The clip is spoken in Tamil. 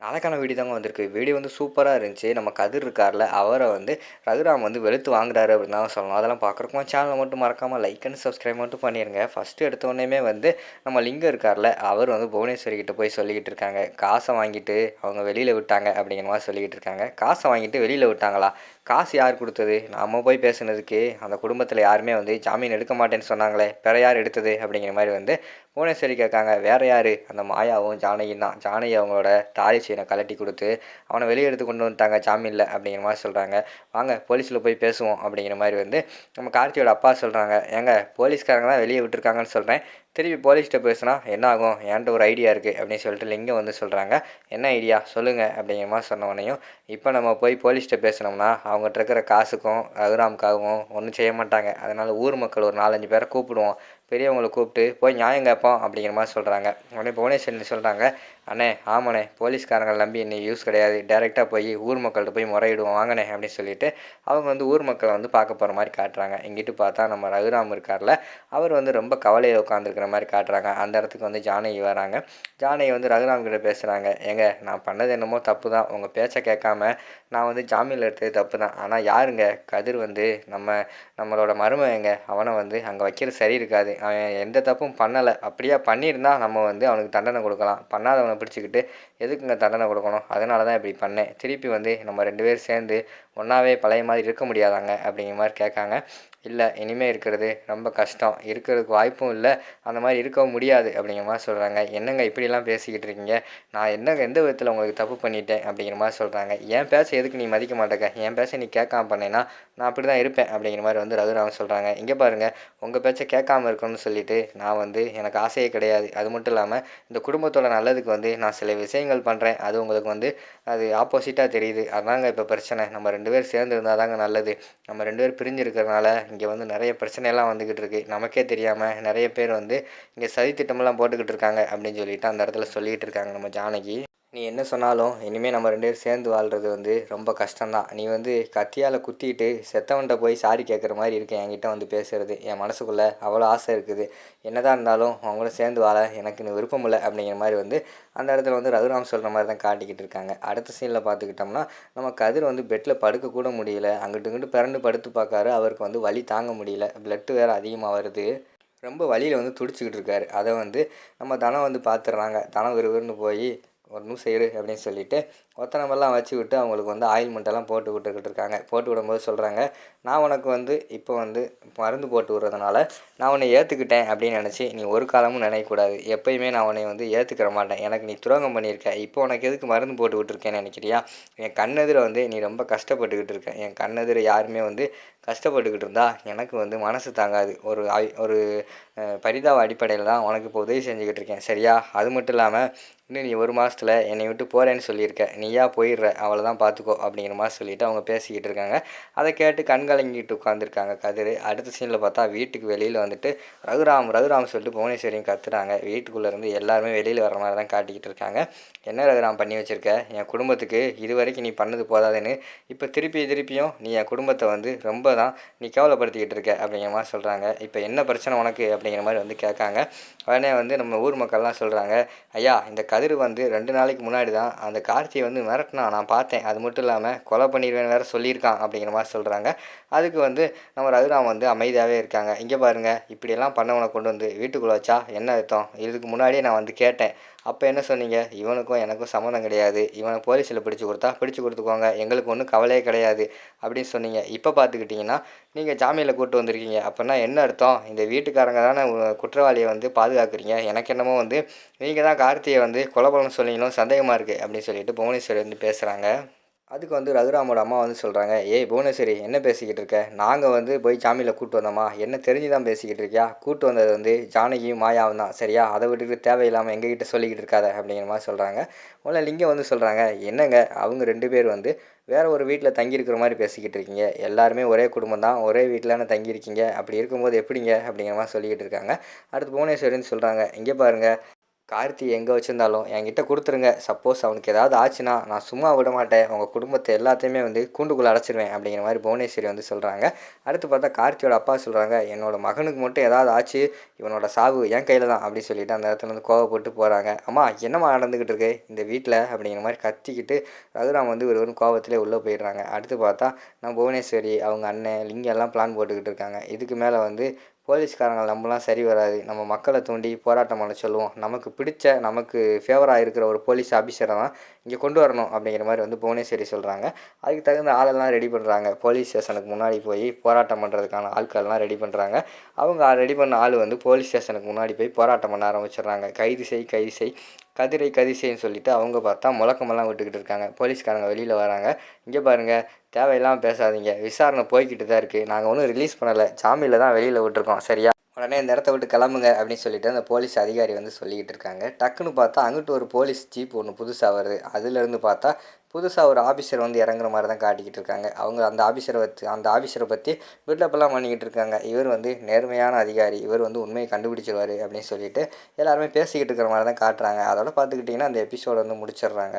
நாளைக்கான வீடியோ தாங்க வந்திருக்கு. வீடியோ வந்து சூப்பரா இருந்துச்சு. நம்ம கதிர் இருக்கார்ல, அவர வந்து ரகுராம் வந்து வெளுத்து வாங்குறாரு அப்படின்னு தான் சொல்லணும். அதெல்லாம் பார்க்குறக்கு சேனலை மட்டும் மறக்காம லைக் அண்ட் சப்ஸ்கிரைப் மட்டும் பண்ணிருங்க. ஃபர்ஸ்ட்டு எடுத்த உடனேயுமே வந்து நம்ம லிங்கம் இருக்கார்ல, அவர் வந்து புவனேஸ்வரி கிட்ட போய் சொல்லிக்கிட்டு இருக்காங்க. காசை வாங்கிட்டு அவங்க வெளியில விட்டாங்க அப்படிங்கிற மாரி சொல்லிக்கிட்டு இருக்காங்க. காசை வாங்கிட்டு வெளியில விட்டாங்களா? காசு யார் குடுத்தது? நம்ம போய் பேசுனதுக்கு அந்த குடும்பத்தில யாருமே வந்து ஜாமீன் எடுக்க மாட்டேன்னு சொன்னாங்களே, வேற யார் எடுத்தது? அப்படிங்கிற மாரி வந்து புவனேஸ்வரி கேட்காங்க. வேற யாரு? அந்த மாயாவும் ஜானகியும் தான். ஜானகி அவங்களோட தாலி செயின கழட்டி குடுத்து, அவன வெளிய எடுத்து கொண்டு வந்துட்டாங்க ஜாமீன்ல அப்படிங்கிற மாரி சொல்றாங்க. வாங்க போலீஸ்ல போய் பேசுவோம் அப்படிங்கிற மாரி வந்து நம்ம கார்த்தியோட அப்பா சொல்றாங்க. ஏங்க போலீஸ்காரங்க தான் வெளிய விட்டுருக்காங்கன்னு சொல்றேன். திருப்பி போலீஸ்ட்ட பேசுனா என்ன ஆகும்? என்ட்ட ஒரு ஐடியா இருக்கு அப்படின்னு சொல்லிட்டு லிங்கம் வந்து சொல்றாங்க. என்ன ஐடியா? சொல்லுங்க அப்படிங்கிற மாரி சொன்ன உடனேயும், இப்ப நம்ம போய் போலீஸ்ட்ட பேசுனோம்னா, அவங்கட்ட இருக்கிற காசுக்கும், ரகுராமுக்காகவும் ஒண்ணும் செய்ய மாட்டாங்க. அதனால ஊர் மக்கள் ஒரு 4, 5 பேர கூப்பிடுவோம். பெரியவங்கள கூப்பிட்டு போய் நியாயம் கேட்போம் அப்படிங்கிற மாரி சொல்றாங்க. உடனே புவனேஸ்வரி சொல்றாங்க, அண்ணே ஆமாண்ணே போலீஸ்காரங்கள நம்பி இன்னைக்கு யூஸ் கிடையாது. டைரெக்ட்டா போய் ஊர் மக்கள்ட்ட போய் முறையிடுவோம் வாங்கண்ணே அப்படின்னு சொல்லிட்டு, அவங்க வந்து ஊர் மக்கள வந்து பார்க்க போற மாரி காட்டுறாங்க. இங்கிட்டு பார்த்தா நம்ம ரகுராம் இருக்கார்ல, அவர் வந்து ரொம்ப கவலையில உட்காந்துருக்கிற மாரி காட்டுறாங்க. அந்த இடத்துக்கு வந்து ஜானகி வராங்க. ஜானகி வந்து ரகுராம் கிட்ட பேசுறாங்க. ஏங்க நான் பண்ணது என்னமோ தப்பு தான். உங்க பேச்ச கேட்காம நான் வந்து ஜாமீன்ல எடுத்தது தப்பு தான். ஆனா யாருங்க கதிர் வந்து நம்மளோட மருமகங்க. அவன வந்து அங்க வைக்கிறது சரி இருக்காது. அவன் எந்த தப்பும் பண்ணல. அப்படியே பண்ணியிருந்தா நம்ம வந்து அவனுக்கு தண்டனை குடுக்கலாம். பண்ணாதவன பிடிச்சுக்கிட்டு எதுக்குங்க தண்டனை குடுக்கணும்? அதனால தான் இப்படி பண்ணேன். திருப்பி வந்து நம்ம 2 பேரும் சேர்ந்து ஒண்ணாவே பழைய மாதிரி இருக்க முடியாதாங்க? அப்படிங்கிற மாரி கேட்காங்க. இல்ல இனிமே இருக்கிறது ரொம்ப கஷ்டம். இருக்கிறதுக்கு வாய்ப்பும் இல்ல. அந்த மாரி இருக்கவும் முடியாது அப்படிங்கிற மாரி சொல்றாங்க. என்னங்க இப்படிலாம் பேசிக்கிட்டு இருக்கீங்க? நான் எந்த விதத்துல உங்களுக்கு தப்பு பண்ணிட்டேன்? அப்படிங்கிற மாரி சொல்றாங்க. என் பேச்ச எதுக்கு நீ மதிக்க மாட்டேங்க? என் பேச்ச நீ கேட்காம பண்ணேன்னா, நான் அப்படிதான் இருப்பேன் அப்படிங்கிற மாரி வந்து ரகுராம் சொல்றாங்க. இங்க பாருங்க உங்க பேச்ச கேட்காம இருக்கணும்னு சொல்லிட்டு நான் வந்து எனக்கு ஆசையே கிடையாது. அது மட்டும் இல்லாம இந்த குடும்பத்தோட நல்லதுக்கு வந்து நான் சில விஷயங்கள் பண்றேன். அது உங்களுக்கு வந்து அது ஆப்போசிட்டா தெரியுது. அதாங்க இப்ப பிரச்சனை. நம்ம 2 பேரும் சேர்ந்து இருந்தா தாங்க நல்லது. நம்ம 2 பேரும் பிரிஞ்சு இருக்கிறனால இங்க வந்து நெறைய பிரச்சனைலாம் வந்துகிட்டு இருக்கு. நமக்கே தெரியாம நெறைய பேர் வந்து இங்க சதி திட்டமெல்லாம் போட்டுக்கிட்டு இருக்காங்க அப்படின்னு சொல்லிட்டு அந்த இடத்துல சொல்லிட்டு இருக்காங்க நம்ம ஜானகி. நீ என்ன சொன்னாலும் இனிமே நம்ம 2 பேரும் சேர்ந்து வாழ்றது வந்து ரொம்ப கஷ்டம் தான். நீ வந்து கத்தியால குத்திட்டு செத்தவன்ட்ட போய் சாரி கேட்குற மாரி இருக்கு என்கிட்ட வந்து பேசுறது. என் மனசுக்குள்ள அவ்வளோ ஆசை இருக்குது. என்னதான் இருந்தாலும் உன் கூட சேர்ந்து வாழ எனக்கு இன்னும் விருப்பம் இல்ல அப்படிங்கிற மாரி வந்து அந்த இடத்துல வந்து ரகுராம் சொல்ற மாரி தான் காட்டிக்கிட்டு இருக்காங்க. அடுத்த சீன்ல பார்த்துக்கிட்டோம்னா, நம்ம கதிர் வந்து பெட்ல படுக்க கூட முடியல. அங்கிட்டு இங்கிட்டு பெரண்டு படுத்து பார்க்காரு. அவருக்கு வந்து வலி தாங்க முடியல. பிளட் வேற அதிகமா வருது. ரொம்ப வலியில வந்து துடிச்சுக்கிட்டு இருக்காரு. அத வந்து நம்ம தனம் வந்து பார்த்துடுறாங்க. தனம் விறுவிறுன்னு போயி ஒரு நிமிஷம் இரு அப்படின்னு சொல்லிட்டு ஒத்தனமெல்லாம் வச்சு விட்டு அவங்களுக்கு வந்து ஆயில்மெண்ட்டெல்லாம் போட்டு விட்டுக்கிட்டு இருக்காங்க. போட்டு விடும்போது சொல்கிறாங்க, நான் உனக்கு வந்து இப்போ வந்து மருந்து போட்டு விட்றதுனால நான் உன்னை ஏற்றுக்கிட்டேன் அப்படின்னு நினச்சி நீ ஒரு காலமும் நினைக்கக்கூடாது. எப்பயுமே நான் உன்னை வந்து ஏற்றுக்கிற மாட்டேன். எனக்கு நீ துரோகம் பண்ணியிருக்க. இப்போ உனக்கு எதுக்கு மருந்து போட்டு விட்டுருக்கேன்னு நினைக்கிறியா? என் கண்ணெதிர வந்து நீ ரொம்ப கஷ்டப்பட்டுக்கிட்டு இருக்க. என் கண்ணெதிர யாருமே வந்து கஷ்டப்பட்டுக்கிட்டு இருந்தா எனக்கு வந்து மனசு தாங்காது. ஒரு பரிதாப அடிப்படையில் தான் உனக்கு இப்போ உதவி செஞ்சுக்கிட்டு இருக்கேன். சரியா? அது மட்டும் இல்லாமல் இன்னும் நீ 1 மாசத்துல என்னை விட்டு போறேன்னு சொல்லியிருக்க. நீயா போயிடுற. அவ்வளோதான் பார்த்துக்கோ அப்படிங்கிற மாரி சொல்லிட்டு அவங்க பேசிக்கிட்டு இருக்காங்க. அதை கேட்டு கண் கலங்கிட்டு உட்காந்துருக்காங்க கதிர். அடுத்த சீனில் பார்த்தா வீட்டுக்கு வெளியில் வந்துட்டு ரகுராம் சொல்லிட்டு புவனேஸ்வரியும் கத்துறாங்க. வீட்டுக்குள்ளே இருந்து எல்லாருமே வெளியில் வர மாதிரி தான் காட்டிக்கிட்டு இருக்காங்க. என்ன ரகுராம் பண்ணி வச்சிருக்க? என் குடும்பத்துக்கு இதுவரைக்கும் நீ பண்ணது போதாதுன்னு இப்போ திருப்பியும் நீ என் குடும்பத்தை வந்து ரொம்ப தான் நீ கேவலப்படுத்திக்கிட்டு இருக்க அப்படிங்கிற மாதிரி சொல்கிறாங்க. இப்போ என்ன பிரச்சனை உனக்கு அப்படிங்கிற மாதிரி வந்து கேட்காங்க. உடனே வந்து நம்ம ஊர் மக்கள்லாம் சொல்கிறாங்க, ஐயா இந்த கதிர் வந்து 2 நாளைக்கு முன்னாடி தான் அந்த கார்த்தியை வந்து மிரட்டினான். நான் பார்த்தேன். அது மட்டும் இல்லாமல் கொலை பண்ணிடுவேன்னு வேறு சொல்லியிருக்கான் அப்படிங்கிற மாதிரி சொல்கிறாங்க. அதுக்கு வந்து நம்ம ரகுராம் வந்து அமைதியாகவே இருக்காங்க. இங்கே பாருங்கள் இப்படியெல்லாம் பண்ணவனை கொண்டு வந்து வீட்டுக்குள்ளே வச்சா என்ன அர்த்தம்? இதுக்கு முன்னாடியே நான் வந்து கேட்டேன். அப்போ என்ன சொன்னீங்க? இவனுக்கும் எனக்கும் சம்மந்தம் கிடையாது. இவனை போலீஸில் பிடிச்சு கொடுத்துக்கோங்க. எங்களுக்கு ஒன்றும் கவலையே கிடையாது அப்படின்னு சொன்னீங்க. இப்போ பார்த்துக்கிட்டிங்கன்னா நீங்கள் ஜாமீனில் கூப்பிட்டு வந்திருக்கீங்க. அப்படின்னா என்ன அர்த்தம்? இந்த வீட்டுக்காரங்க தானே குற்றவாளியை வந்து பாதுகாக்கிறீங்க. எனக்கு என்னமோ வந்து நீங்கள் தான் கார்த்தியை வந்து கொலை பண்ண சொன்னீங்களோ சந்தேகமாக இருக்குது அப்படின்னு சொல்லிட்டு புவனேஸ்வரி வந்து பேசுகிறாங்க. அதுக்கு வந்து ரகுராமோட அம்மா வந்து சொல்கிறாங்க, ஏய் புவனேஸ்வரி என்ன பேசிக்கிட்டு இருக்க? நாங்கள் வந்து போய் ஜாமீனில் கூப்பிட்டு வந்தோமா? என்ன தெரிஞ்சு தான் பேசிக்கிட்டு இருக்கியா? கூப்பிட்டு வந்தது வந்து ஜானகியும் மாயாவும் தான் சரியா? அதை விட்டுட்டு தேவையில்லாமல் எங்ககிட்ட சொல்லிக்கிட்டு இருக்காத அப்படிங்கிற மாதிரி சொல்கிறாங்க. உடனே லிங்கம் வந்து சொல்கிறாங்க, என்னங்க அவங்க 2 பேர் வந்து வேற ஒரு வீட்டில் தங்கியிருக்கிற மாதிரி பேசிக்கிட்டு இருக்கீங்க. எல்லாருமே ஒரே குடும்பம் தான், ஒரே வீட்டில் தானே தங்கியிருக்கீங்க. அப்படி இருக்கும்போது எப்படிங்க அப்படிங்கிற மாதிரி சொல்லிக்கிட்டு இருக்காங்க. அடுத்து புவனேஸ்வரின்னு சொல்கிறாங்க, இங்கே பாருங்கள் கார்த்தி எங்கே வச்சுருந்தாலும் என்கிட்ட கொடுத்துருங்க. சப்போஸ் அவனுக்கு ஏதாவது ஆச்சுன்னா, நான் சும்மா விட மாட்டேன். உங்க குடும்பத்த எல்லாத்தையுமே வந்து கூண்டுக்குள்ள அடைச்சிருவேன் அப்படிங்கிற மாரி புவனேஸ்வரி வந்து சொல்றாங்க. அடுத்து பார்த்தா கார்த்தியோட அப்பா சொல்றாங்க, "என்னோட மகனுக்கு மட்டும் ஏதாவது ஆச்சு, இவனோட சாவு என் கையில தான்" அப்படின்னு சொல்லிட்டு அந்த இடத்துல வந்து கோவப்பட்டு போறாங்க. "அம்மா என்னம்மா நடந்துகிட்டு இருக்கு இந்த வீட்ல?" அப்படிங்கிற மாரி கத்திக்கிட்டு ரகுராம் வந்து ஒரு கோவத்திலே உள்ள போயிடுறாங்க. அடுத்து பார்த்தா புவனேஸ்வரி, அவங்க அண்ணன், லிங்கம் எல்லாம் பிளான் போட்டுக்கிட்டு இருக்காங்க. இதுக்கு மேல வந்து போலீஸ்காரங்கள நம்பலாம் சரி வராது. நம்ம மக்கள தூண்டி போராட்டம் பண்ண சொல்லுவோம். நமக்கு பிடிச்ச, நமக்கு ஃபேவரா இருக்கிற ஒரு போலீஸ் ஆஃபீஸர தான் இங்க கொண்டு வரணும் அப்படிங்கிற மாரி வந்து புவனேஸ்வரி சொல்றாங்க. அதுக்கு தகுந்த ஆளெல்லாம் ரெடி பண்றாங்க. போலீஸ் ஸ்டேஷனுக்கு முன்னாடி போய் போராட்டம் பண்றதுக்கான ஆட்கள்லாம் ரெடி பண்றாங்க. அவங்க ரெடி பண்ண ஆளு வந்து போலீஸ் ஸ்டேஷனுக்கு முன்னாடி போய் போராட்டம் பண்ண ஆரம்பிச்சுடுறாங்க. கைது செய், கைது செய், கதிரை கைது செய்ன்னு சொல்லிட்டு அவங்க பார்த்தா முழக்கமெல்லாம் விட்டுக்கிட்டு இருக்காங்க. போலீஸ்காரங்க வெளியில வராங்க. "இங்க பாருங்க, தேவையில்லாம பேசாதீங்க. விசாரணை போய்க்கிட்டு தான் இருக்கு. நாங்க ஒண்ணும் ரிலீஸ் பண்ணல. ஜாமீன்ல தான் வெளியில விட்டுருக்கோம். சரியா? உடனே இந்த இடத்த விட்டு கிளம்புங்க" அப்படின்னு சொல்லிட்டு அந்த போலீஸ் அதிகாரி வந்து சொல்லிக்கிட்டு இருக்காங்க. டக்குன்னு பார்த்தா அங்கிட்டு ஒரு போலீஸ் ஜீப் ஒன்று புதுசா வருது. அதுலேருந்து பார்த்தா புதுசா ஒரு ஆஃபீஸர் வந்து இறங்குற மாரி தான் காட்டிக்கிட்டு இருக்காங்க. அவங்க அந்த ஆஃபீஸரை பத்தி பில்டப்லாம் பண்ணிக்கிட்டு இருக்காங்க. இவர் வந்து நேர்மையான அதிகாரி. இவர் வந்து உண்மையை கண்டுபிடிச்சிருவாரு அப்படின்னு சொல்லிட்டு எல்லாருமே பேசிக்கிட்டு இருக்கிற மாரி தான் காட்டுறாங்க. அதோட பார்த்துக்கிட்டிங்கன்னா அந்த எபிசோட வந்து முடிச்சிடுறாங்க.